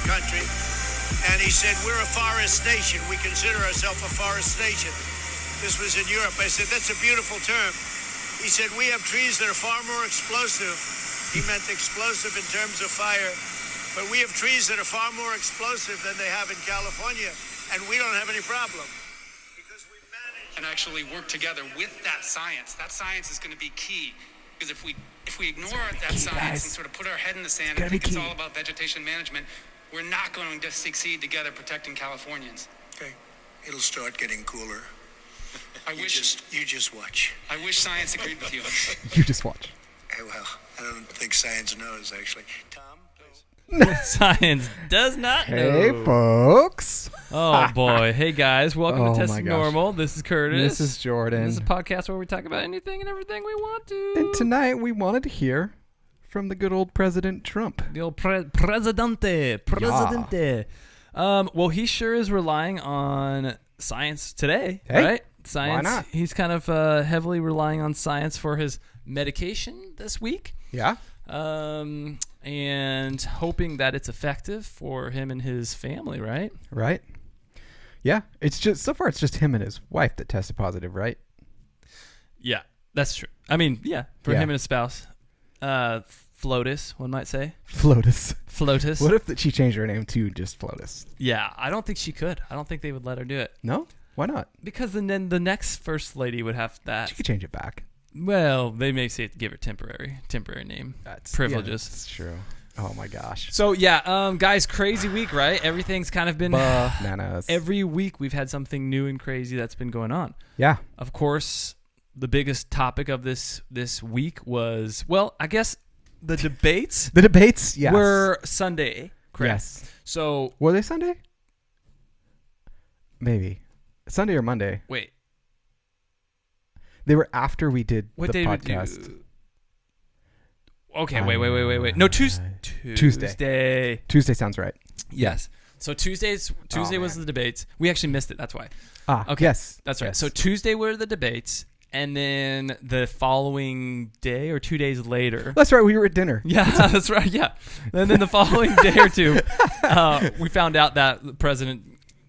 country. And he said, we're a forest nation. We consider ourselves a forest nation. This was in Europe. I said, that's a beautiful term. He said, we have trees that are far more explosive. He meant explosive in terms of fire. But we have trees that are far more explosive than they have in California. And we don't have any problem. Because we managed... And actually work together with that science. That science is going to be key. Because if we ignore that science and sort of put our head in the sand and think it's all about vegetation management, we're not going to succeed together protecting Californians. Okay. It'll start getting cooler. You just watch. I wish science agreed with you. You just watch. Well, I don't think science knows, actually. Tom, please. Science does not know. Hey, folks. Oh, boy. Hey, guys. Welcome to Test Normal. This is Curtis. This is Jordan. This is a podcast where we talk about anything and everything we want to. And tonight we wanted to hear from the good old President Trump. The old Presidente. Yeah. Well, he sure is relying on science today, hey, right? Science. Why not? He's kind of heavily relying on science for his medication this week. Yeah. And hoping that it's effective for him and his family, right? Right. Yeah. It's just, so far it's just him and his wife that tested positive, right? Yeah, that's true. I mean, yeah, for him and his spouse. FLOTUS, one might say. FLOTUS. What if she changed her name to just FLOTUS? Yeah, I don't think she could. I don't think they would let her do it. No? Why not? Because then the next first lady would have that. She could change it back. Well, they may say to give her temporary name. That's privileges. Yeah, that's true. Oh my gosh. So yeah, guys, crazy week, right? Everything's kind of been bananas. Every week we've had something new and crazy that's been going on. Yeah. Of course, the biggest topic of this week was, well, I guess the debates. The debates, yes, were Sunday, correct? Yes. So were they Sunday? Maybe Sunday or Monday. Wait. They were after we did what the day podcast. Did you... Okay, wait. No, Tuesday. Tuesday sounds right. Yes. So Tuesday was the debates. We actually missed it. That's why. Okay. Yes. That's right. Yes. So Tuesday were the debates, and then the following day or 2 days later. That's right. We were at dinner. Yeah, that's right. Yeah. And then the following day or two, we found out that the president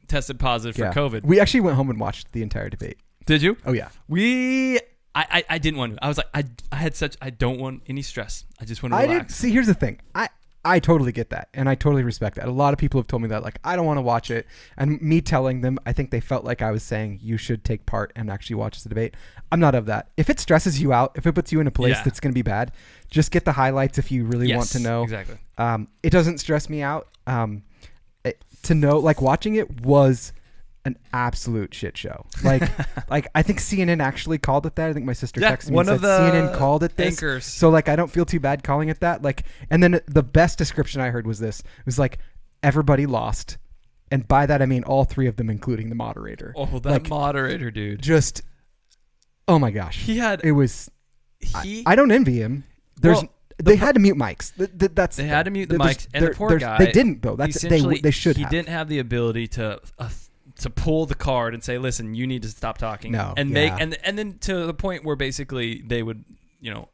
tested positive for COVID. We actually went home and watched the entire debate. Did you? Oh yeah. I didn't want to. I was like, I don't want any stress. I just want to relax. See, here's the thing. I totally get that, and I totally respect that. A lot of people have told me that, like, I don't want to watch it, and me telling them, I think they felt like I was saying you should take part and actually watch the debate. I'm not of that. If it stresses you out, if it puts you in a place that's going to be bad, just get the highlights if you really want to know. Exactly. It doesn't stress me out. To know, like, watching it was an absolute shit show. Like I think CNN actually called it that. I think my sister texted me and said CNN called it this. Anchors. So like I don't feel too bad calling it that. Like, and then the best description I heard was this. It was like everybody lost, and by that I mean all three of them, including the moderator. Oh, that like, moderator dude. Just oh my gosh. I don't envy him. They had to mute mics. They had to mute the mics, and the poor guy. They didn't though. They should. He didn't have the ability to pull the card and say, "Listen, you need to stop talking." No, and then to the point where basically they would,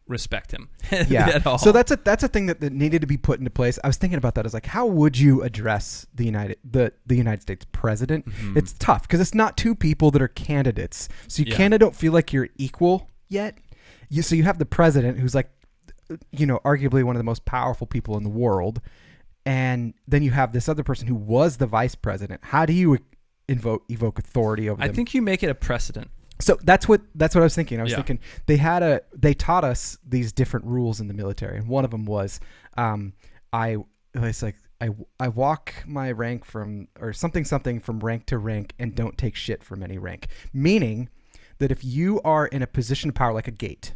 respect him. Yeah. At all. So that's a thing that needed to be put into place. I was thinking about that. I was like, how would you address the United States president? Mm-hmm. It's tough because it's not two people that are candidates, so you kind of don't feel like you're equal yet. So you have the president who's like, arguably one of the most powerful people in the world, and then you have this other person who was the vice president. How do you evoke authority over them? I think you make it a precedent. So that's what I was thinking. I was thinking they taught us these different rules in the military, and one of them was I walk my rank from something from rank to rank and don't take shit from any rank. Meaning that if you are in a position of power like a gate,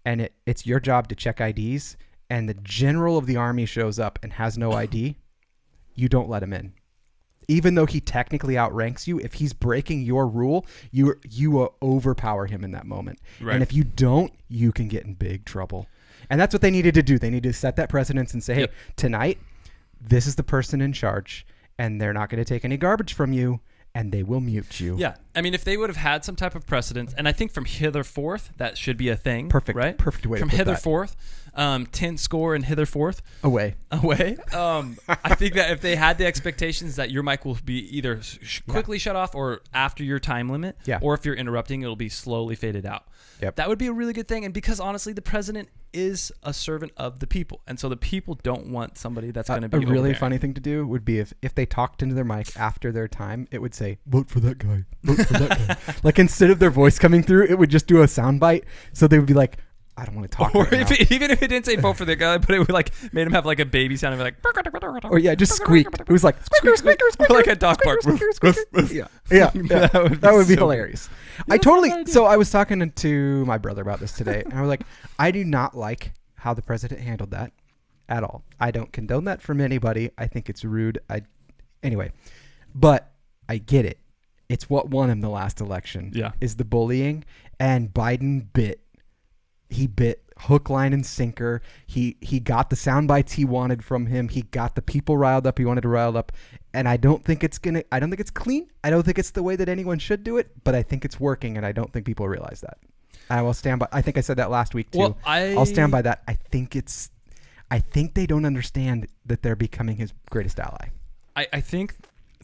and it's your job to check IDs, and the general of the army shows up and has no ID, you don't let him in. Even though he technically outranks you, if he's breaking your rule, you overpower him in that moment. Right. And if you don't, you can get in big trouble. And that's what they needed to do. They needed to set that precedence and say, hey, tonight, this is the person in charge, and they're not going to take any garbage from you, and they will mute you. Yeah. I mean, if they would have had some type of precedence, and I think from hitherforth, that should be a thing. Perfect. Right? Perfect way from to put that. hitherforth, 10 score and hitherforth. Away. I think that if they had the expectations that your mic will be either quickly shut off or after your time limit, or if you're interrupting, it'll be slowly faded out. Yep. That would be a really good thing. And because honestly, the president is a servant of the people. And so the people don't want somebody that's going to be a really overbearing. funny thing to do would be if they talked into their mic after their time, it would say, vote for that guy. Vote for that guy. Like instead of their voice coming through, it would just do a soundbite. So they would be like, I don't want to talk or right if now. even if it didn't say vote for the guy, but it would like made him have like a baby sound of like Or just squeaked. It was like squeaker, squeaker, squeaker. like a dog bark. Yeah. That would be hilarious. So I was talking to my brother about this today, and I was like, I do not like how the president handled that at all. I don't condone that from anybody. I think it's rude. Anyway, but I get it. It's what won him the last election. Yeah. Is the bullying, and Biden bit hook, line, and sinker. He got the sound bites he wanted from him. He got the people riled up he wanted to rile up. And I don't think it's clean. I don't think it's the way that anyone should do it, but I think it's working, and I don't think people realize that. I will stand by. I think I said that last week too. Well, I'll stand by that. I think they don't understand that they're becoming his greatest ally. I think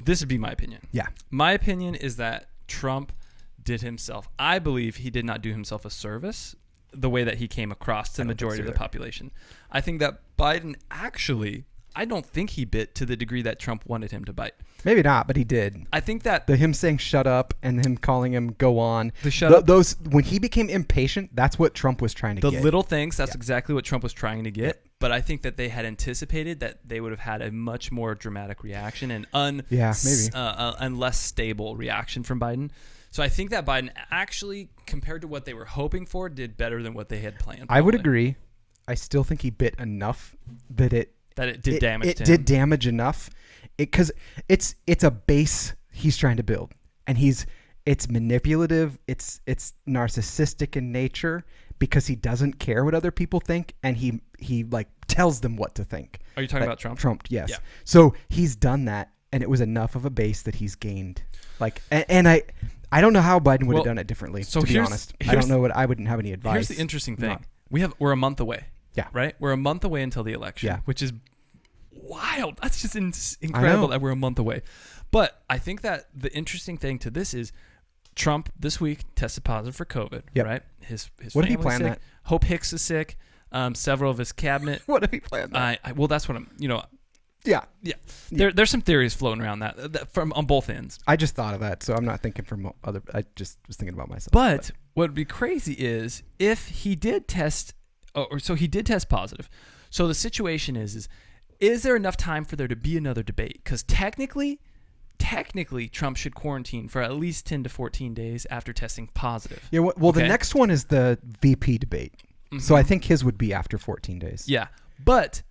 this would be my opinion. Yeah. My opinion is that Trump did himself. I believe he did not do himself a service the way that he came across to the majority of the population. I think that Biden actually, I don't think he bit to the degree that Trump wanted him to bite. Maybe not, but he did. I think that him saying shut up and him calling him go on. The shut up. Those when he became impatient, that's what Trump was trying to get. The little things, that's exactly what Trump was trying to get. But I think that they had anticipated that they would have had a much more dramatic reaction and less stable reaction from Biden. So I think that Biden actually, compared to what they were hoping for, did better than what they had planned. I would agree. I still think he bit enough that it did damage. It did damage enough, because it's a base he's trying to build, and it's manipulative. It's narcissistic in nature because he doesn't care what other people think, and he like tells them what to think. Are you talking about Trump? Trump, yes. Yeah. So he's done that, and it was enough of a base that he's gained. Like, and I don't know how Biden would have done it differently. To be honest, I don't know I wouldn't have any advice. Here's the interesting thing: we're a month away. Yeah. Right. We're a month away until the election. Yeah. Which is wild. That's just incredible that we're a month away. But I think that the interesting thing to this is Trump this week tested positive for COVID. Yep. Right. His what if he family's planned sick. that? Hope Hicks is sick. Several of his cabinet. What if he planned that? Well, that's what I'm. Yeah. There's some theories floating around that from on both ends. I just thought of that, so I'm not thinking from other. I just was thinking about myself. But what would be crazy is if he did test, so he did test positive. So the situation is there enough time for there to be another debate? Because technically, Trump should quarantine for at least 10 to 14 days after testing positive. Yeah. Well, the next one is the VP debate. Mm-hmm. So I think his would be after 14 days. Yeah, but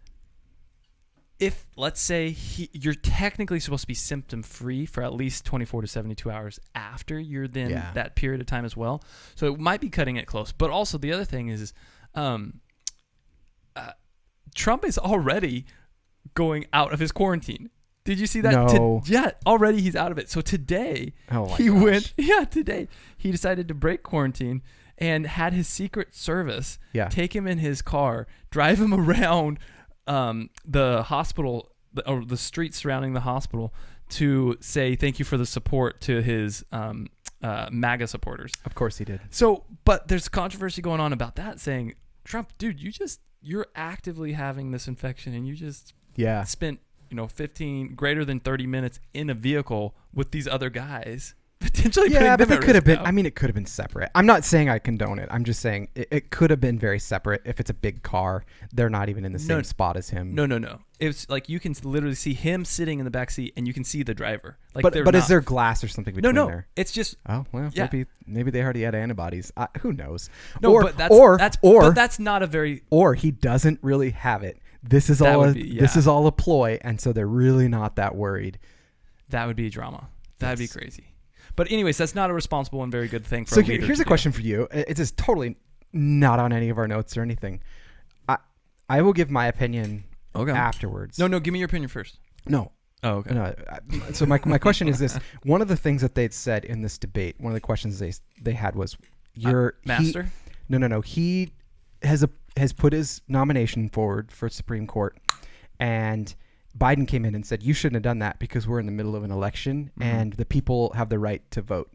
if, let's say, you're technically supposed to be symptom-free for at least 24 to 72 hours after you're then that period of time as well. So it might be cutting it close. But also the other thing is Trump is already going out of his quarantine. Did you see that? No. Already he's out of it. So today today he decided to break quarantine and had his Secret Service take him in his car, drive him around the hospital or the streets surrounding the hospital to say thank you for the support to his MAGA supporters. Of course he did. So, but there's controversy going on about that, saying, Trump, dude, you're actively having this infection, and you just spent 15 greater than 30 minutes in a vehicle with these other guys. Potentially but they could have been. I mean, it could have been separate. I'm not saying I condone it. I'm just saying it could have been very separate. If it's a big car, they're not even in the same spot as him. No. It's like you can literally see him sitting in the back seat, and you can see the driver. Like, but is there glass or something between there? It's just. Oh well, maybe they already had antibodies. Who knows? No, but that's not a very. Or he doesn't really have it. This is all a ploy, and so they're really not that worried. That would be drama. That'd be crazy. But anyways, that's not a responsible and very good thing for so a leader here's to a question for you. It's just totally not on any of our notes or anything. I will give my opinion afterwards. No, give me your opinion first. No, Oh, okay. No, so my question is this: one of the things that they'd said in this debate, one of the questions they had was, master." No. He has put his nomination forward for Supreme Court, and Biden came in and said, "You shouldn't have done that because we're in the middle of an election and the people have the right to vote."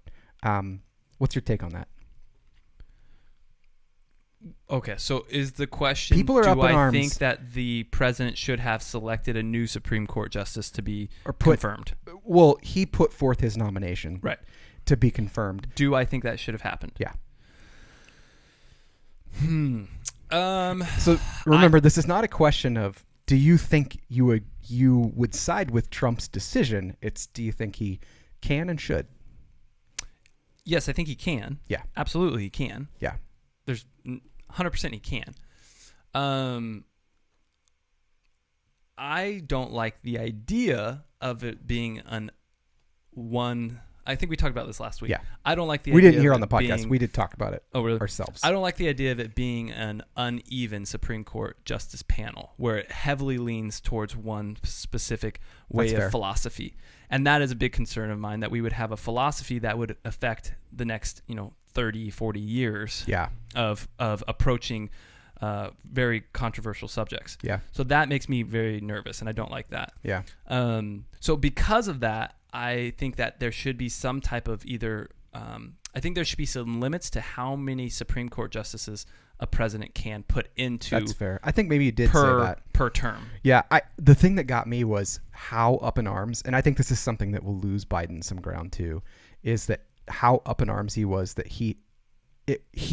What's your take on that? Okay, so is the question, people are up in arms. Think that the president should have selected a new Supreme Court justice to be confirmed? Well, he put forth his nomination to be confirmed. Do I think that should have happened? Yeah. So remember, this is not a question of do you think you would side with Trump's decision? It's do you think he can and should? Yes, I think he can. Yeah. Absolutely he can. Yeah. There's 100% he can. I don't like the idea of it being I think we talked about this last week. Yeah. I don't like the idea. We didn't hear of on the podcast. We did talk about it ourselves. I don't like the idea of it being an uneven Supreme Court justice panel where it heavily leans towards one specific way of philosophy. And that is a big concern of mine, that we would have a philosophy that would affect the next, 30, 40 years of approaching very controversial subjects. Yeah. So that makes me very nervous, and I don't like that. Yeah. So because of that, I think that there should be some type of I think there should be some limits to how many Supreme Court justices a president can put into. That's fair. I think maybe you did say that. Per term. Yeah. The thing that got me was how up in arms, and I think this is something that will lose Biden some ground too, is that how up in arms he was that he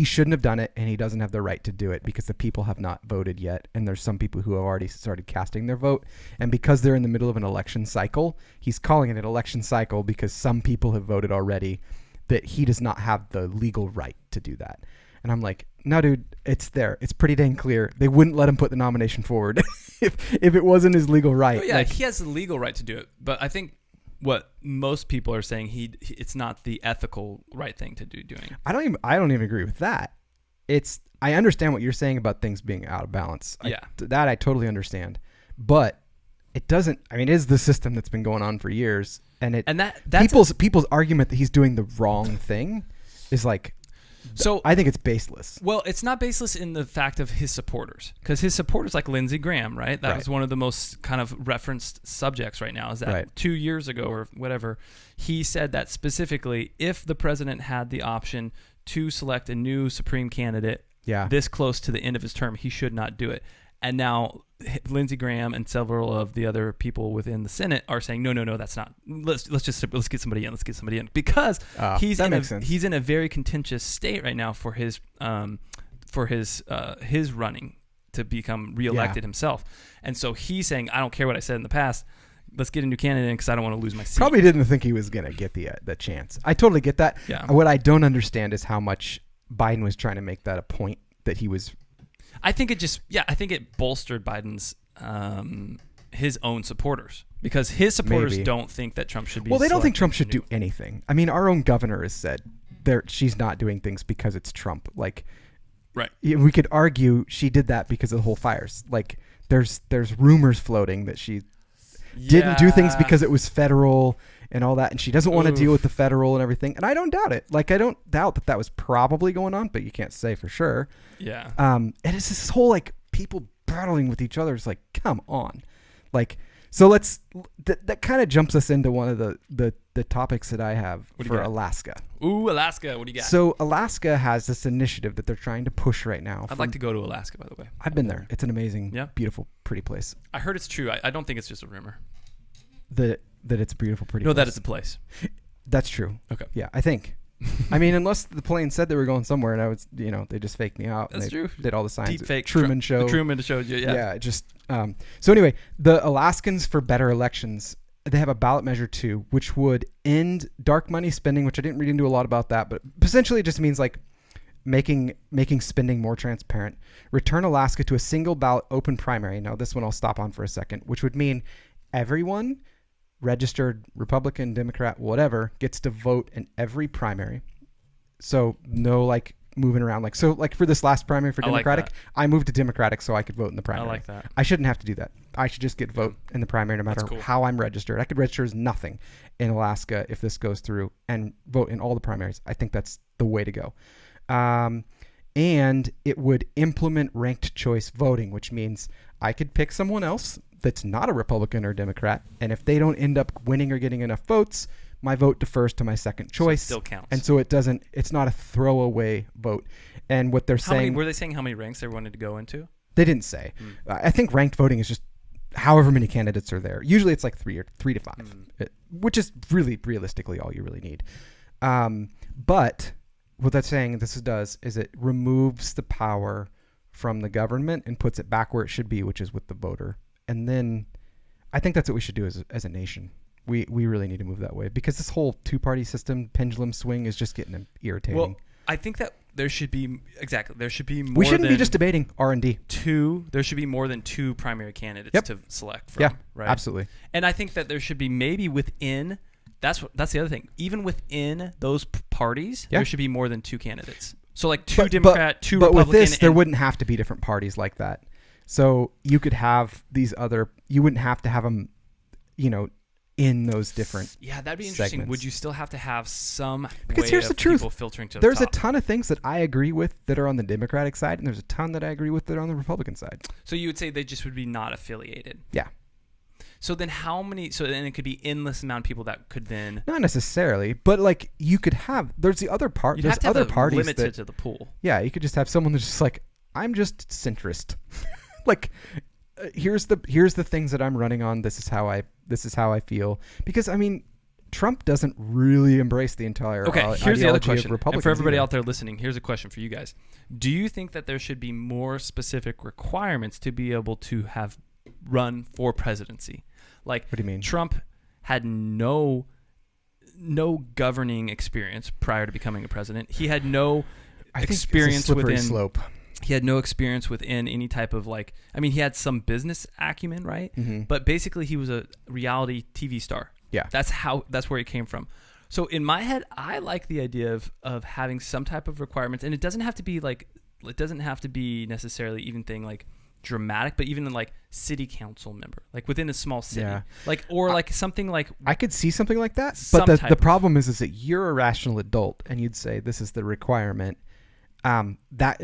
shouldn't have done it, and he doesn't have the right to do it because the people have not voted yet, and there's some people who have already started casting their vote, and because they're in the middle of an election cycle, he's calling it an election cycle because some people have voted already, that he does not have the legal right to do that. And I'm like, no, dude, it's there. It's pretty dang clear. They wouldn't let him put the nomination forward if it wasn't his legal right. Oh, yeah, he has the legal right to do it, but I think what most people are saying, it's not the ethical right thing to do doing. I don't even agree with that. I understand what you're saying about things being out of balance. That I totally understand. But it doesn't, it is the system that's been going on for years, and that's people's argument that he's doing the wrong thing is like, so I think it's baseless. Well, it's not baseless in the fact of his supporters, because his supporters, like Lindsey Graham, right? That was one of the most kind of referenced subjects right now, is that 2 years ago or whatever, he said that specifically if the president had the option to select a new Supreme candidate this close to the end of his term, he should not do it. And now Lindsey Graham and several of the other people within the Senate are saying, no, that's not. Let's get somebody in. Let's get somebody in, because he's in a very contentious state right now for his running to become reelected himself. And so he's saying, I don't care what I said in the past. Let's get a new candidate because I don't want to lose my seat. Probably didn't think he was going to get the chance. I totally get that. Yeah. What I don't understand is how much Biden was trying to make that a point that he was. I think it bolstered Biden's his own supporters, because his supporters don't think that Trump should be. Well, they don't think Trump should do anything. Our own governor has said she's not doing things because it's Trump. Like, right? We could argue she did that because of the whole fires. Like, there's rumors floating that she didn't do things because it was federal and all that, and she doesn't want to deal with the federal and everything. And I don't doubt it. Like, I don't doubt that was probably going on, but you can't say for sure. Yeah. And it's this whole like people battling with each other. It's like, come on. Like, so that kind of jumps us into one of the topics that I have for Alaska. Ooh, Alaska. What do you got? So Alaska has this initiative that they're trying to push right now. I'd like to go to Alaska, by the way. I've been there. It's an amazing, beautiful, pretty place. I heard it's true. I don't think it's just a rumor. That it's a beautiful, pretty place. No, that it's a place. That's true. Okay. Yeah, I think. Unless the plane said they were going somewhere and I was, they just faked me out. That's true. Did all the signs. Deep fake. Truman Show. The Truman Show. Yeah. Yeah. Just. So anyway, the Alaskans for Better Elections, they have a ballot measure 2, which would end dark money spending, which I didn't read into a lot about that, but essentially it just means like making spending more transparent. Return Alaska to a single ballot open primary. Now this one I'll stop on for a second, which would mean everyone, registered Republican, Democrat, whatever, gets to vote in every primary. So no like moving around. Like for this last primary for Democratic, I moved to Democratic so I could vote in the primary. I like that. I shouldn't have to do that. I should just get vote in the primary no matter how I'm registered. I could register as nothing in Alaska if this goes through and vote in all the primaries. I think that's the way to go. And it would implement ranked choice voting, which means I could pick someone else that's not a Republican or Democrat, and if they don't end up winning or getting enough votes, my vote defers to my second choice. So it still counts. And so it's not a throwaway vote. And what they're saying... were they saying how many ranks they wanted to go into? They didn't say. I think ranked voting is just however many candidates are there. Usually it's like 3 to 5, which is really realistically all you really need. But what that's saying does is it removes the power from the government and puts it back where it should be, which is with the voter. And then I think that's what we should do as a nation. We really need to move that way because this whole two-party system pendulum swing is just getting irritating. Well, I think that there should be more. We shouldn't be just debating R&D. There should be more than 2 primary candidates to select from. Yeah, right? Absolutely. And I think that there should be maybe within. That's the other thing. Even within those parties, there should be more than 2 candidates. So like 2 Democrat, 2 Republican. But with this, there wouldn't have to be different parties like that. So you could have these other. You wouldn't have to have them, in those different. Yeah, that'd be interesting. Segments. Would you still have to have some? Because way here's the truth. Filtering to there's the a ton of things that I agree with that are on the Democratic side, and there's a ton that I agree with that are on the Republican side. So you would say they just would be not affiliated. Yeah. So then how many? So then it could be endless amount of people that could then. Not necessarily, but like you could have. There's the other part. You'd there's have to other have parties limited to the pool. Yeah, you could just have someone that's just like, I'm just centrist. Like, here's the things that I'm running on. This is how I feel. Because I mean, Trump doesn't really embrace the entire. Okay, here's the other question. And for everybody either. out there listening, here's a question for you guys. Do you think that there should be more specific requirements to be able to have run for presidency? Like, what do you mean? Trump had no governing experience prior to becoming a president. He had no experience within slope. He had no experience within any type of he had some business acumen, right? Mm-hmm. But basically he was a reality TV star. Yeah. That's where he came from. So in my head, I like the idea of having some type of requirements, and it doesn't have to be necessarily even thing like dramatic, but even like city council member, like within a small city, something like I could see something like that. But the problem is that you're a rational adult, and you'd say this is the requirement. That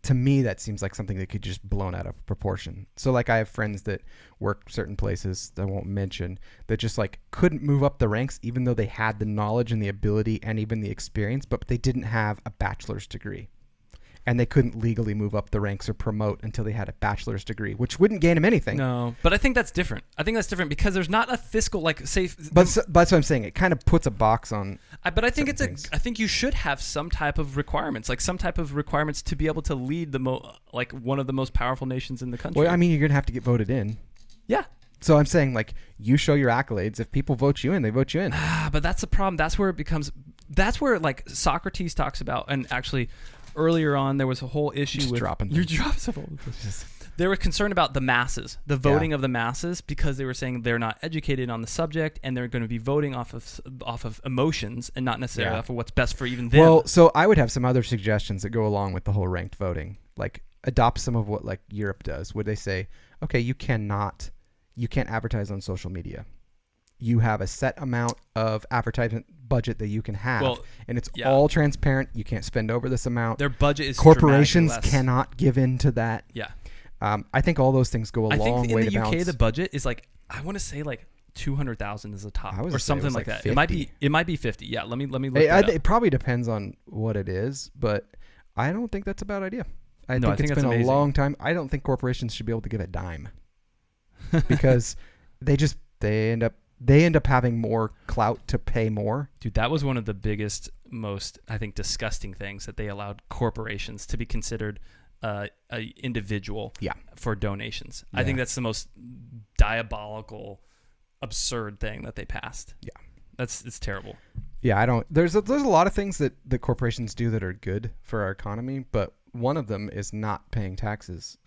to me that seems like something that could just blown out of proportion. So like I have friends that work certain places that I won't mention that just like couldn't move up the ranks even though they had the knowledge and the ability and even the experience, but they didn't have a bachelor's degree. And they couldn't legally move up the ranks or promote until they had a bachelor's degree, which wouldn't gain them anything. No, but I think that's different. because there's not a fiscal safe. But that's what I'm saying. It kind of puts a box on. But I think I think you should have some type of requirements, like some type of requirements to be able to lead one of the most powerful nations in the country. Well, I mean, you're gonna have to get voted in. Yeah. So I'm saying you show your accolades. If people vote you in, they vote you in. But that's the problem. That's where it becomes. That's where Socrates talks about, and actually. Earlier on, there was a whole issue with dropping. You're dropping stuff. They were concerned about the masses, the voting of the masses, because they were saying they're not educated on the subject, and they're going to be voting off of emotions and not necessarily off of what's best for even them. Well, so I would have some other suggestions that go along with the whole ranked voting, like adopt some of what like Europe does, where they say, okay, you can't advertise on social media. You have a set amount of advertisement budget that you can have, and it's all transparent. You can't spend over this amount. Their budget is corporations cannot give in to that. Yeah, I think all those things go a long way to balance. In the UK, the budget is I want to say 200,000 is the top, or something like that. 50. It might be 50. Yeah, let me look that up. It probably depends on what it is, but I don't think that's a bad idea. I think it's been amazing. A long time. I don't think corporations should be able to give a dime because they end up having more clout to pay more. Dude, that was one of the biggest, most, I think, disgusting things that they allowed corporations to be considered a individual for donations. Yeah. I think that's the most diabolical, absurd thing that they passed. Yeah. It's terrible. Yeah, I don't. There's a lot of things that the corporations do that are good for our economy, but one of them is not paying taxes.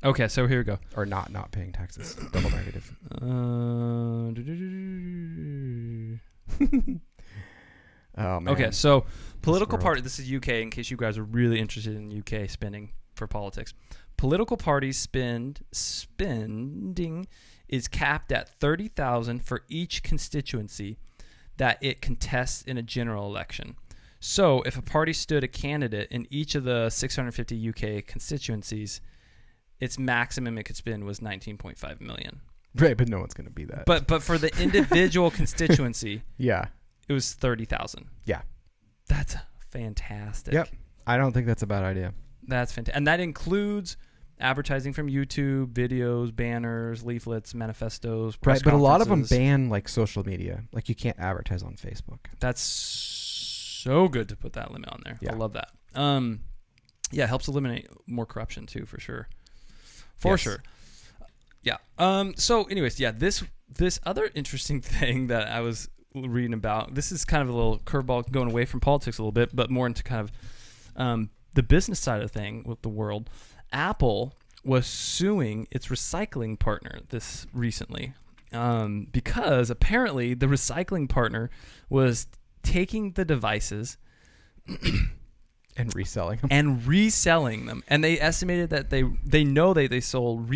Okay, so here we go. Or not paying taxes. Double negative. Oh man. Okay, so political party. This is UK. In case you guys are really interested in UK spending for politics, political parties spending is capped at $30,000 for each constituency that it contests in a general election. So if a party stood a candidate in each of the 650 UK constituencies, its maximum it could spend was 19.5 million. Right, but no one's going to be that. But for the individual constituency, yeah, it was 30,000. Yeah, that's fantastic. Yep, I don't think that's a bad idea. That's fantastic, and that includes advertising from YouTube, videos, banners, leaflets, manifestos, press right. But a lot of them conferences. ban like social media. Like you can't advertise on Facebook. That's so good to put that limit on there. Yeah. I love that. Yeah, it helps eliminate more corruption too, for sure. For sure. Yeah. So anyways, yeah, this other interesting thing that I was reading about, this is kind of a little curveball going away from politics a little bit, but more into kind of the business side of the thing with the world. Apple was suing its recycling partner this recently because apparently the recycling partner was taking the devices and reselling them. And they estimated that they resold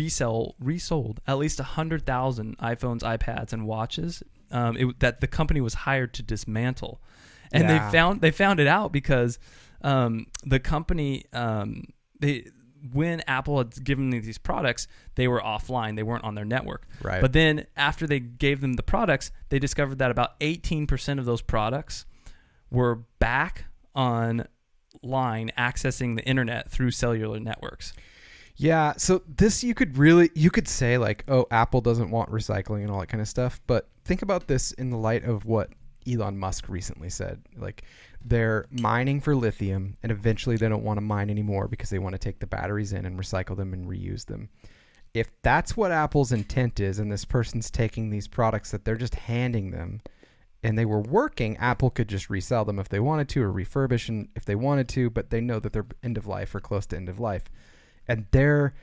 at least 100,000 iPhones, iPads, and watches that the company was hired to dismantle. And they found it out because the company when Apple had given them these products, they were offline. They weren't on their network. Right. But then after they gave them the products, they discovered that about 18% of those products were back online accessing the internet through cellular networks. Yeah. So this you could say like, oh, Apple doesn't want recycling and all that kind of stuff. But think about this in the light of what Elon Musk recently said. Like, they're mining for lithium, and eventually they don't want to mine anymore because they want to take the batteries in and recycle them and reuse them. If that's what Apple's intent is, and this person's taking these products that they're just handing them, and they were working, Apple could just resell them if they wanted to, or refurbish them if they wanted to, but they know that they're end of life or close to end of life. And they're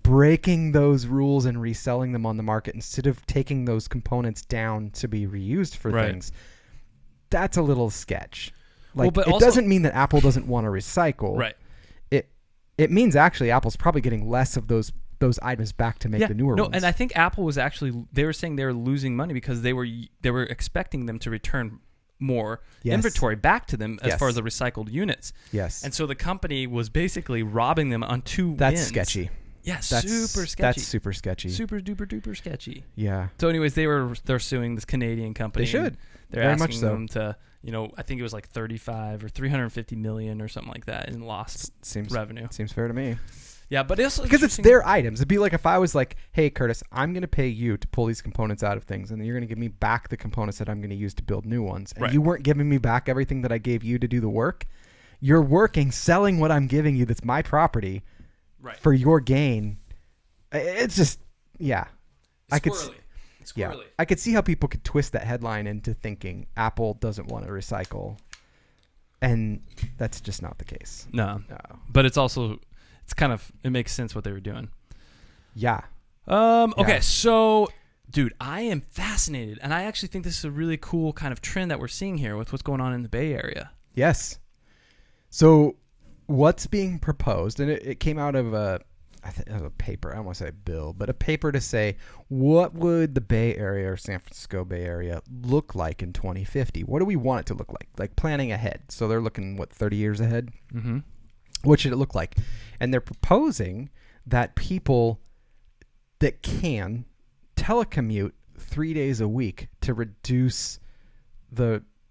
breaking those rules and reselling them on the market instead of taking those components down to be reused for things. That's a little sketch. Like, it doesn't mean that Apple doesn't want to recycle. Right. It means actually Apple's probably getting less of those items back to make the newer ones. And I think Apple was actually, they were saying they were losing money because they were expecting them to return more inventory back to them as far as the recycled units. Yes. And so the company was basically robbing them on two That's ends. sketchy. Yeah, super sketchy. That's super sketchy. Super duper duper sketchy. Yeah. So anyways, they're suing this Canadian company. They should. They're Very asking much so. them to, I think it was like 35 or 350 million or something like that in lost revenue. Seems fair to me. Yeah, but it's because it's their items. It'd be like if I was like, hey, Curtis, I'm going to pay you to pull these components out of things, and then you're going to give me back the components that I'm going to use to build new ones. And you weren't giving me back everything that I gave you to do the work. You're working, selling what I'm giving you that's my property for your gain. It's just, yeah. It's squirrely. Yeah, I could see how people could twist that headline into thinking Apple doesn't want to recycle. And that's just not the case. No. But it's also... it makes sense what they were doing. Yeah. Okay, so, dude, I am fascinated, and I actually think this is a really cool kind of trend that we're seeing here with what's going on in the Bay Area. Yes. So, what's being proposed, and it came out of a paper. I don't want to say a bill, but a paper to say, what would the Bay Area or San Francisco Bay Area look like in 2050? What do we want it to look like? Like planning ahead. So they're looking, 30 years ahead? Mm-hmm. What should it look like? And they're proposing that people that can telecommute 3 days a week to reduce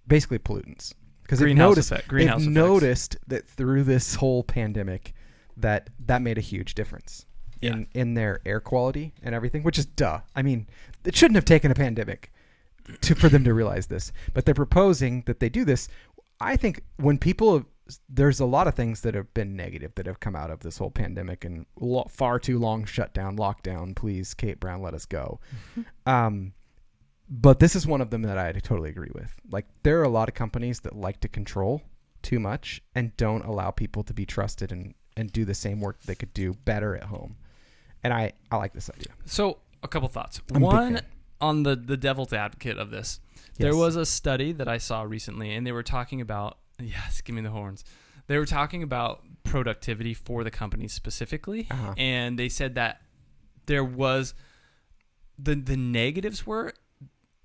basically pollutants. Because they've noticed that through this whole pandemic that made a huge difference in their air quality and everything, which is duh. I mean, it shouldn't have taken a pandemic for them to realize this. But they're proposing that they do this. I think when there's a lot of things that have been negative that have come out of this whole pandemic and far too long shutdown, lockdown. Please, Kate Brown, let us go. But this is one of them that I totally agree with. Like, there are a lot of companies that like to control too much and don't allow people to be trusted and do the same work they could do better at home. And I like this idea. So a couple thoughts. I'm a big fan. on the devil's advocate of this, there was a study that I saw recently, and they were talking about, yes, give me the horns. They were talking about productivity for the companies specifically, and they said that there was the negatives were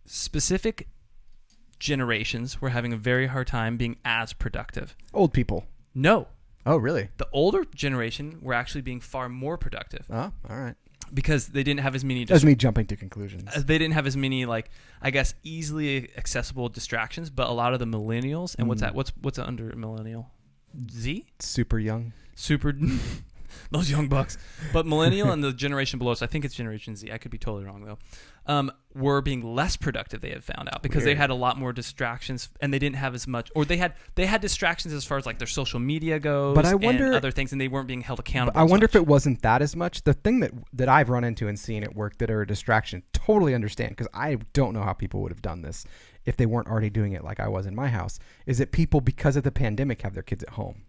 specific generations were having a very hard time being as productive. Old people. No. Oh, really? The older generation were actually being far more productive. Oh, all right. Because they didn't have as many... That's me jumping to conclusions. They didn't have as many, like, I guess, easily accessible distractions, but a lot of the millennials, and what's that? What's under millennial? Z? Super young. Super... Those young bucks. But millennial and the generation below, so I think it's Generation Z. I could be totally wrong, though. Were being less productive, they had found out, because they had a lot more distractions, and they didn't have as much, or they had distractions as far as like their social media goes, but I wonder, and other things, and they weren't being held accountable. I wonder if it wasn't that as much. The thing that I've run into and seen at work that are a distraction, totally understand, because I don't know how people would have done this if they weren't already doing it like I was in my house, is that people, because of the pandemic, have their kids at home.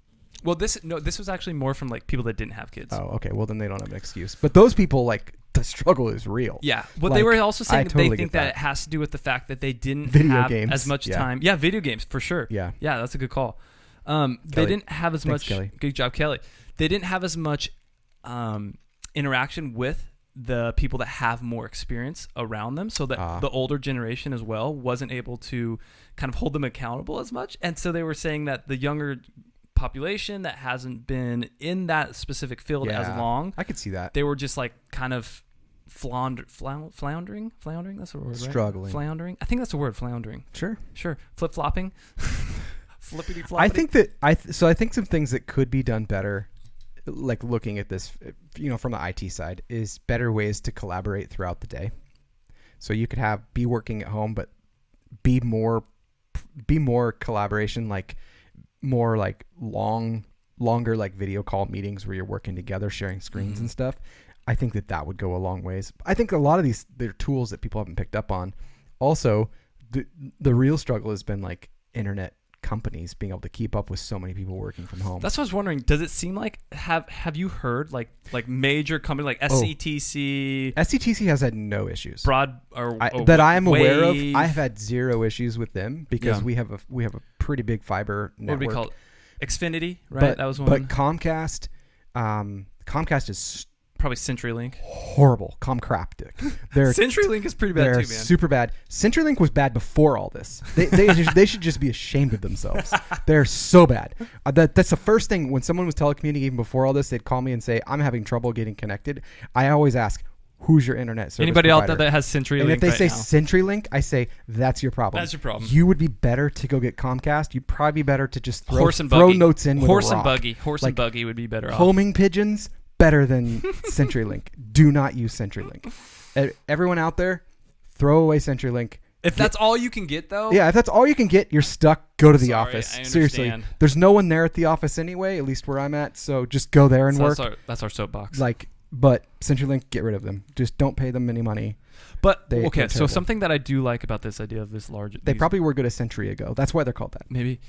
Well, this was actually more from like people that didn't have kids. Oh, okay. Well, then they don't have an excuse. But those people, like, the struggle is real. Yeah, but they were also saying they think that it has to do with the fact that they didn't have as much time. Yeah, video games for sure. Yeah, that's a good call. They didn't have as much. Kelly. Good job, Kelly. They didn't have as much interaction with the people that have more experience around them, so that the older generation as well wasn't able to kind of hold them accountable as much. And so they were saying that the younger population that hasn't been in that specific field as long, I could see that. They were just like kind of floundering. That's a word, right? Struggling. Floundering. I think that's a word. Floundering. Sure. Flip-flopping. Flippity-floppity. I think that I think some things that could be done better, like looking at this, from the IT side, is better ways to collaborate throughout the day. So you could be working at home, but be more collaboration, like more like longer like video call meetings where you're working together, sharing screens and stuff. I think that would go a long ways. I think a lot of they're tools that people haven't picked up on. Also, the real struggle has been like internet companies being able to keep up with so many people working from home. That's what I was wondering. Does it seem like have you heard like major companies like SCTC? SCTC has had no issues. That I am aware of. I have had zero issues with them because we have a pretty big fiber network. What do we call it? Xfinity, right? That was one. But Comcast is probably CenturyLink. Horrible. Comcraptic. CenturyLink is pretty bad too, man. Super bad. CenturyLink was bad before all this. They should just be ashamed of themselves. They're so bad. That's the first thing. When someone was telecommunicating before all this, they'd call me and say, I'm having trouble getting connected. I always ask, who's your internet service Anybody provider? out there that has CenturyLink? And if they say CenturyLink, I say, that's your problem. That's your problem. You would be better to go get Comcast. You'd probably be better to just throw notes in with Horse a rock. Horse and buggy would be better off. Homing pigeons, better than CenturyLink. Do not use CenturyLink. Everyone out there, throw away CenturyLink. If that's all you can get, though. Yeah, if that's all you can get, you're stuck. Go to the office. Seriously, there's no one there at the office anyway. At least where I'm at. So just go there and work. That's our soapbox. But CenturyLink, get rid of them. Just don't pay them any money. But okay, so something that I do like about this idea of this large. They probably were good a century ago. That's why they're called that. Maybe.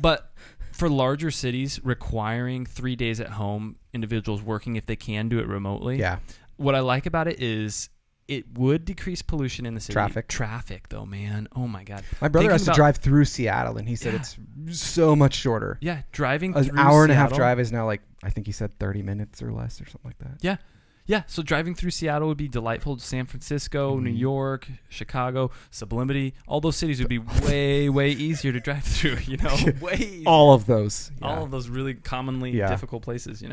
But for larger cities requiring 3 days at home, individuals working if they can do it remotely. Yeah. What I like about it is it would decrease pollution in the city. Traffic though, man. Oh my God. My brother has to drive through Seattle, and he said it's so much shorter. Yeah, driving an through hour and Seattle, a half drive is now I think he said 30 minutes or less or something like that. Yeah. Yeah, so driving through Seattle would be delightful. San Francisco, New York, Chicago, Sublimity, all those cities would be way, way easier to drive through, way easier. All of those. Yeah. All of those really commonly difficult places,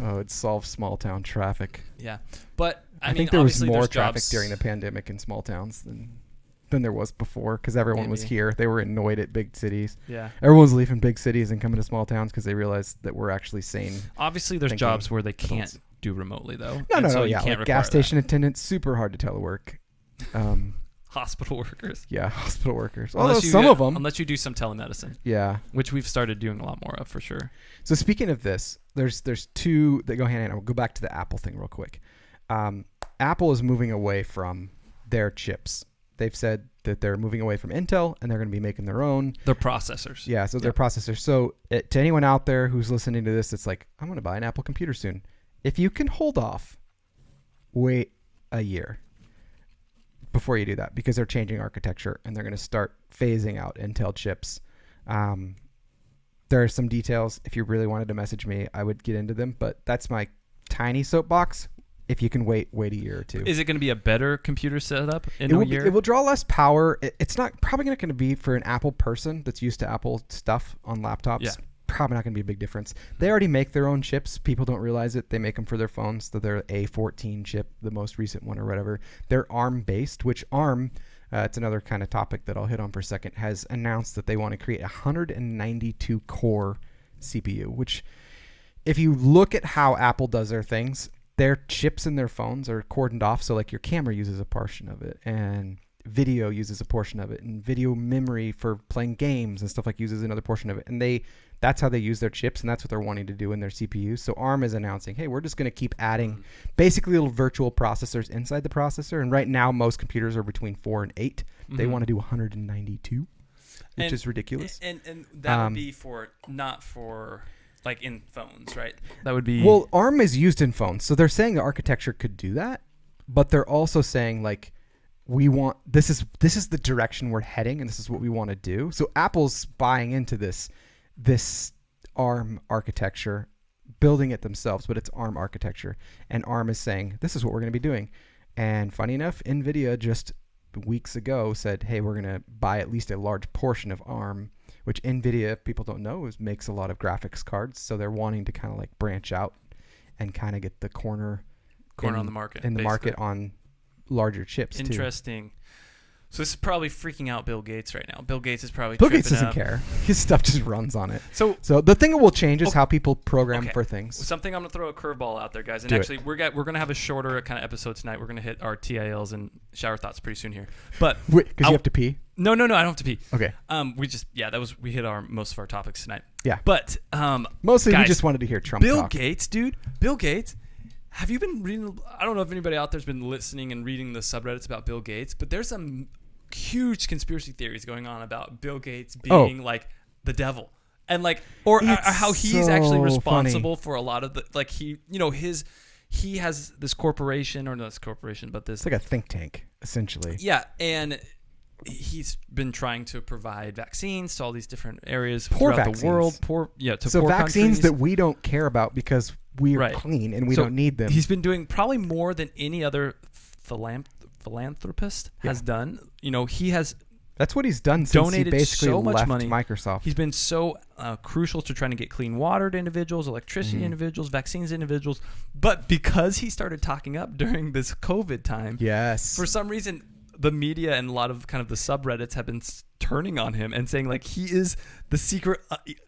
Oh, it solves small town traffic. Yeah. But I mean, think there was more traffic during the pandemic in small towns than there was before because everyone was here. They were annoyed at big cities. Yeah. Everyone's leaving big cities and coming to small towns because they realized that we're actually sane. Obviously, there's jobs where they can't do remotely, though. No. Yeah, like gas station attendants, super hard to telework. Hospital workers. Yeah, hospital workers. Some of them. Unless you do some telemedicine. Yeah. Which we've started doing a lot more of, for sure. So speaking of this, there's two that go hand in hand. I'll go back to the Apple thing real quick. Apple is moving away from their chips. They've said that they're moving away from Intel and they're going to be making their own. Their processors. Yeah, so their processors. So to anyone out there who's listening to this, it's like, I'm going to buy an Apple computer soon. If you can hold off, wait a year. before you do that, because they're changing architecture and they're going to start phasing out Intel chips. There are some details. If you really wanted to message me, I would get into them, but that's my tiny soapbox. If you can wait a year or two. Is it going to be a better computer setup in a year? It will draw less power. It's probably not going to be for an Apple person that's used to Apple stuff on laptops. Yeah. Probably not going to be a big difference. They already make their own chips. People don't realize it. They make them for their phones. So they're A14 chip, the most recent one or whatever. They're ARM based, which ARM, it's another kind of topic that I'll hit on for a second, has announced that they want to create a 192 core CPU, which if you look at how Apple does their things, their chips in their phones are cordoned off. So like your camera uses a portion of it and video uses a portion of it and video memory for playing games and stuff like uses another portion of it. And that's how they use their chips, and that's what they're wanting to do in their CPUs. So ARM is announcing, hey, we're just going to keep adding basically little virtual processors inside the processor. And right now, most computers are between 4 and 8. They want to do 192, which is ridiculous. And that would be not for like in phones, right? That would be... Well, ARM is used in phones. So they're saying the architecture could do that, but they're also saying like, this is the direction we're heading, and this is what we want to do. So Apple's buying into this ARM architecture, building it themselves, but it's ARM architecture. And ARM is saying, this is what we're going to be doing. And funny enough, NVIDIA just weeks ago said, hey, we're going to buy at least a large portion of ARM, which NVIDIA, if people don't know, makes a lot of graphics cards. So they're wanting to kind of like branch out and kind of get the corner on the market. In the market on larger chips. Interesting. So this is probably freaking out Bill Gates right now. Bill Gates is probably Bill Gates doesn't care. His stuff just runs on it. So the thing that will change is how people program for things. Something I'm gonna throw a curveball out there, guys. And actually, we're gonna have a shorter kind of episode tonight. We're gonna hit our TILs and shower thoughts pretty soon here. But because you have to pee. No, I don't have to pee. Okay. We hit most of our topics tonight. Yeah. But mostly guys, we just wanted to hear Trump Bill talk. Gates, dude. Bill Gates. Have you been reading? I don't know if anybody out there's been listening and reading the subreddits about Bill Gates, but there's some huge conspiracy theories going on about Bill Gates being like the devil, and like or how he's actually responsible for a lot of the like he has this corporation or not this corporation, but this it's like a think tank essentially. Yeah, and he's been trying to provide vaccines to all these different areas throughout the world. To poor vaccines countries that we don't care about because we're clean and we don't need them. He's been doing probably more than any other philanthropist has done. That's what he's done since he basically so much left money. Microsoft. He's been so crucial to trying to get clean water to individuals, electricity to individuals, vaccines to individuals. But because he started talking up during this COVID time, for some reason, the media and a lot of kind of the subreddits have been turning on him and saying like he is the secret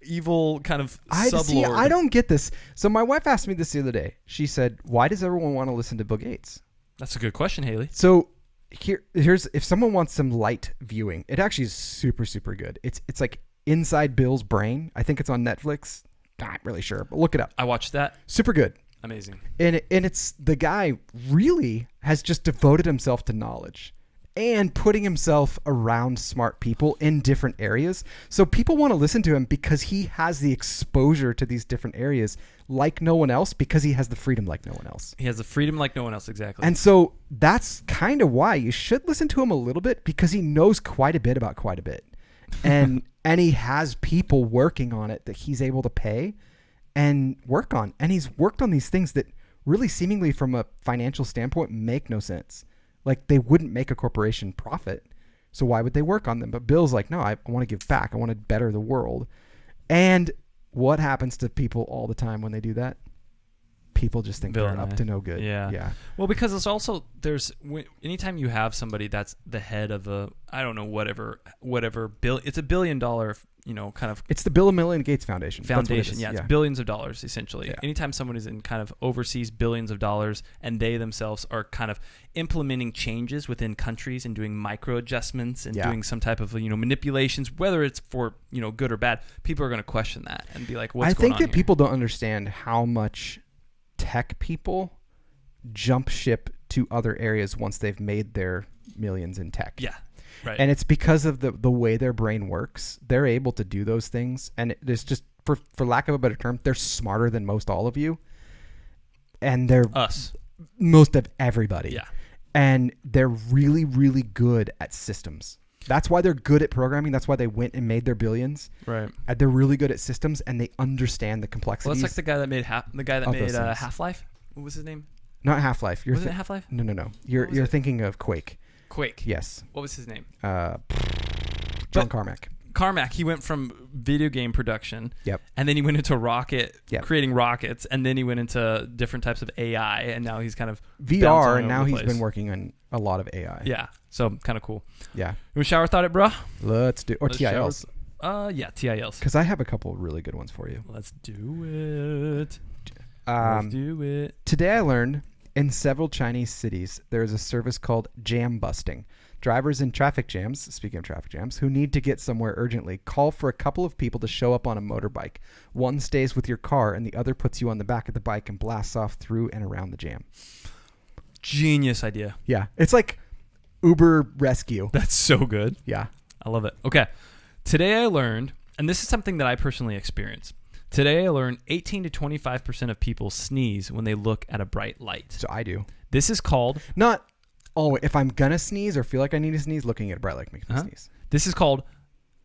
evil kind of sublord. I don't get this. So my wife asked me this the other day. She said, "Why does everyone want to listen to Bill Gates?" That's a good question, Haley. So here's if someone wants some light viewing, it actually is super, super good. It's like Inside Bill's Brain. I think it's on Netflix. Not really sure, but look it up. I watched that. Super good. Amazing. And it's the guy really has just devoted himself to knowledge and putting himself around smart people in different areas. So people want to listen to him because he has the exposure to these different areas like no one else, because he has the freedom like no one else. He has the freedom like no one else, exactly. And so that's kind of why you should listen to him a little bit, because he knows quite a bit about quite a bit. And he has people working on it that he's able to pay and work on. And he's worked on these things that really seemingly from a financial standpoint make no sense. Like they wouldn't make a corporation profit. So why would they work on them? But Bill's like, no, I want to give back. I want to better the world. And what happens to people all the time when they do that? People just think they're up to no good. Yeah. Well, because it's also anytime you have somebody that's the head of whatever it's $1 billion, kind of. It's the Bill and Melinda Gates Foundation. It's billions of dollars essentially. Yeah. Anytime someone is in kind of overseas billions of dollars, and they themselves are kind of implementing changes within countries and doing micro adjustments and doing some type of manipulations, whether it's for good or bad, people are going to question that and be like, "What's going on?" I think that people don't understand how much tech people jump ship to other areas once they've made their millions in tech. Yeah. Right. And it's because of the way their brain works. They're able to do those things. And it's just, for lack of a better term, they're smarter than most all of you. And they're us. Most of everybody. Yeah. And they're really, really good at systems. That's why they're good at programming. That's why they went and made their billions. Right. And they're really good at systems, and they understand the complexities. Well, it's like the guy that made Half-Life. What was his name? Not Half-Life. Was it Half-Life? No. You're thinking of Quake. Quake. Yes. What was his name? John Carmack. Carmack, he went from video game production, and then he went into creating rockets, and then he went into different types of AI, and now he's kind of VR, and now he's been working on a lot of AI. Yeah, so kind of cool. Yeah. You want to shower thought it, bro? Let's do TILs. TILs. Because I have a couple of really good ones for you. Let's do it. Let's do it. Today I learned in several Chinese cities there is a service called jam busting. Drivers in traffic jams, speaking of traffic jams, who need to get somewhere urgently, call for a couple of people to show up on a motorbike. One stays with your car and the other puts you on the back of the bike and blasts off through and around the jam. Genius idea. Yeah. It's like Uber rescue. That's so good. Yeah. I love it. Okay. Today I learned, and this is something that I personally experience. Today I learned 18 to 25% of people sneeze when they look at a bright light. So I do. This is called... if I'm going to sneeze or feel like I need to sneeze, looking at a bright light makes me sneeze. This is called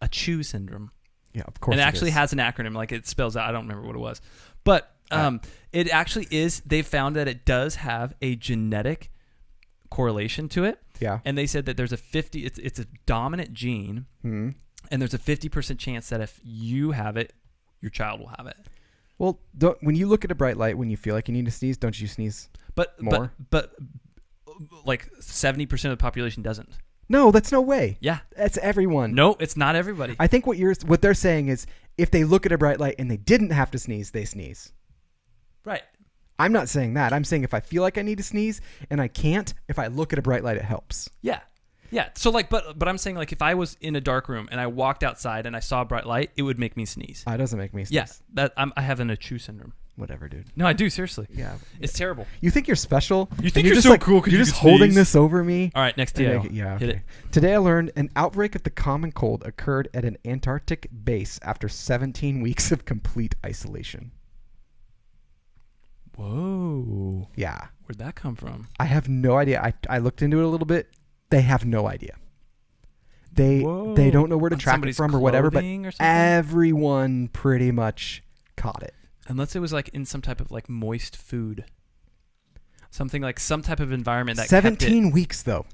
a chew syndrome. Yeah, of course. And it actually has an acronym, like it spells out. I don't remember what it was. But it actually is, they found that it does have a genetic correlation to it. Yeah. And they said that there's it's a dominant gene, and there's a 50% chance that if you have it, your child will have it. Well, when you look at a bright light, when you feel like you need to sneeze, don't you sneeze more? But like 70% of the population doesn't. No, that's no way. Yeah. That's everyone. No, it's not everybody. I think what they're saying is if they look at a bright light and they didn't have to sneeze, they sneeze. Right. I'm not saying that. I'm saying if I feel like I need to sneeze and I can't, if I look at a bright light, it helps. Yeah. Yeah. So but I'm saying like if I was in a dark room and I walked outside and I saw a bright light, it would make me sneeze. It doesn't make me sneeze. Yes. Yeah, I have an chew syndrome. Whatever, dude. No, I do, seriously. Yeah. It's terrible. You think you're special? You think you're so cool because you're just holding this over me? All right, next TL. Yeah, okay. Hit it. Today I learned an outbreak of the common cold occurred at an Antarctic base after 17 weeks of complete isolation. Whoa. Yeah. Where'd that come from? I have no idea. I looked into it a little bit. They have no idea. They don't know where to track it from or whatever, but everyone pretty much caught it. Unless it was like in some type of like moist food. Something like some type of environment that 17 weeks though.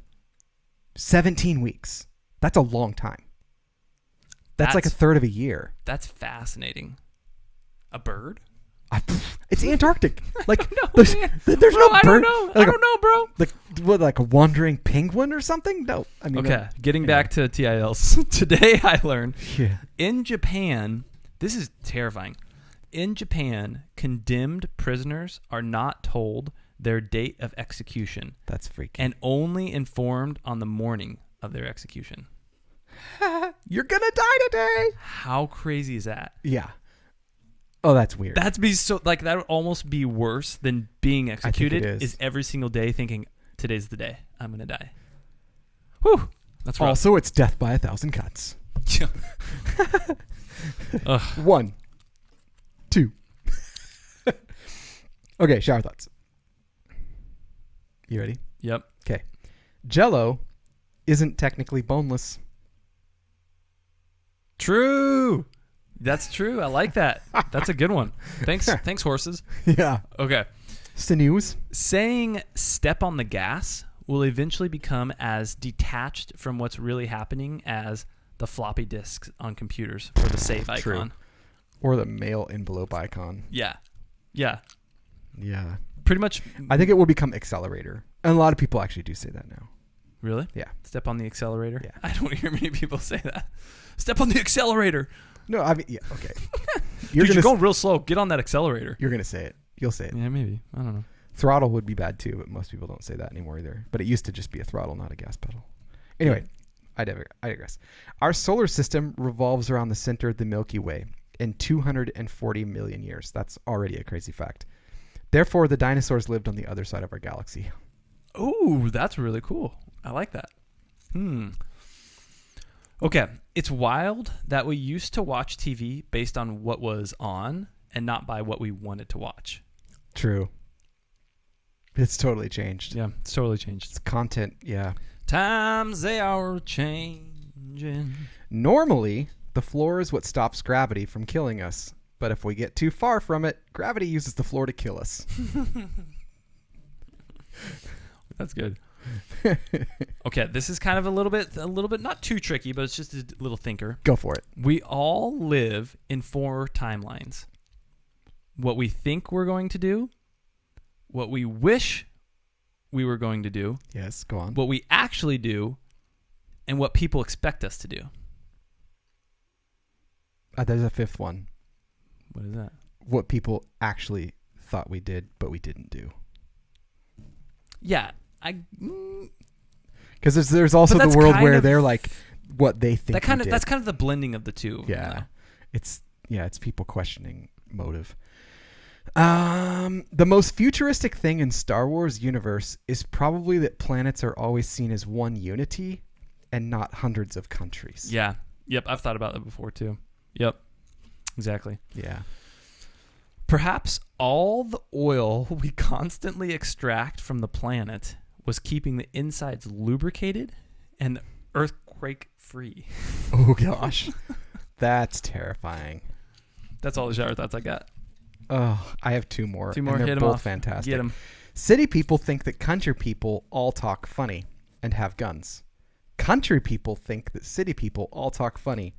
17 weeks. That's a long time. That's like a third of a year. That's fascinating. A bird? It's Antarctic. Like there's no I bird. Don't know. I don't know, bro. Like a wandering penguin or something? No. I mean, okay. Getting back to TILs. Today I learned in Japan, this is terrifying. In Japan, condemned prisoners are not told their date of execution. That's freaky. And only informed on the morning of their execution. You're gonna die today. How crazy is that? Yeah. Oh, that's weird. That would almost be worse than being executed. Is every single day thinking today's the day I'm gonna die. Whew. That's rough. Also, it's death by 1,000 cuts. 1, 2. Okay, shower thoughts. You ready? Yep. Okay. Jell-O isn't technically boneless. True. That's true. I like that. That's a good one. Thanks, horses. Yeah. Okay. Sinews. Saying step on the gas will eventually become as detached from what's really happening as the floppy disks on computers or the save icon. True. Or the mail envelope icon. Yeah. Yeah. Yeah. Pretty much. I think it will become accelerator. And a lot of people actually do say that now. Really? Yeah. Step on the accelerator? Yeah. I don't hear many people say that. Step on the accelerator. No, I mean, yeah, okay. You're going real slow. Get on that accelerator. You're going to say it. You'll say it. Yeah, maybe. I don't know. Throttle would be bad too, but most people don't say that anymore either. But it used to just be a throttle, not a gas pedal. Anyway, I digress. Our solar system revolves around the center of the Milky Way in 240 million years. That's already a crazy fact. Therefore, the dinosaurs lived on the other side of our galaxy. Oh, that's really cool. I like that. Okay, it's wild that we used to watch TV based on what was on and not by what we wanted to watch. True. It's totally changed. Yeah, it's totally changed. It's content, yeah. Times they are changing. Normally, the floor is what stops gravity from killing us. But if we get too far from it, gravity uses the floor to kill us. That's good. Okay, this is kind of a little bit not too tricky, but it's just a little thinker. Go for it. We all live in 4 timelines. What we think we're going to do, what we wish we were going to do. Yes, go on. What we actually do, and what people expect us to do. There's a 5th one. What is that? What people actually thought we did, but we didn't do. Yeah. Because there's also the world where they're like what they think. That's kind of the blending of the two. Yeah, it's people questioning motive. The most futuristic thing in Star Wars universe is probably that planets are always seen as one unity and not hundreds of countries. Yeah. Yep. I've thought about that before too. Yep. Exactly. Yeah. Perhaps all the oil we constantly extract from the planet was keeping the insides lubricated and earthquake free. Oh gosh. That's terrifying. That's all the shower thoughts I got. Oh, I have 2 more. 2 more. And they're Hit both off. fantastic. Get 'em. City people think that country people all talk funny and have guns. Country people think that city people all talk funny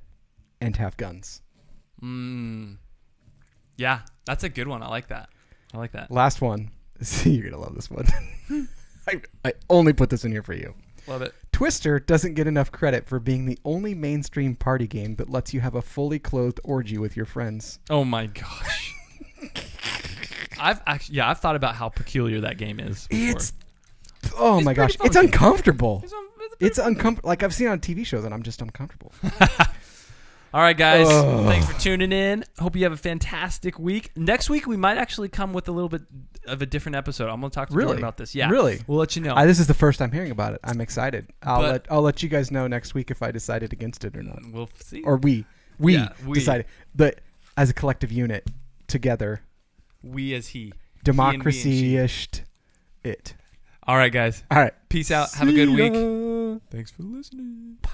and have guns. Yeah, that's a good one. I like that. Last one. You're going to love this one. I only put this in here for you. Love it. Twister doesn't get enough credit for being the only mainstream party game that lets you have a fully clothed orgy with your friends. Oh my gosh. I've thought about how peculiar that game is before. Oh my gosh. It's uncomfortable. It's uncomfortable. Like I've seen it on TV shows and I'm just uncomfortable. All right, guys. Thanks for tuning in. Hope you have a fantastic week. Next week, we might actually come with a little bit of a different episode. I'm going to talk to Jordan about this. Yeah. Really? We'll let you know. This is the first time hearing about it. I'm excited. I'll let you guys know next week if I decided against it or not. We'll see. Or we decided. But as a collective unit, together. We as he. Democracy-ish it. All right, guys. All right. Peace out. Have a good week. Thanks for listening. Bye.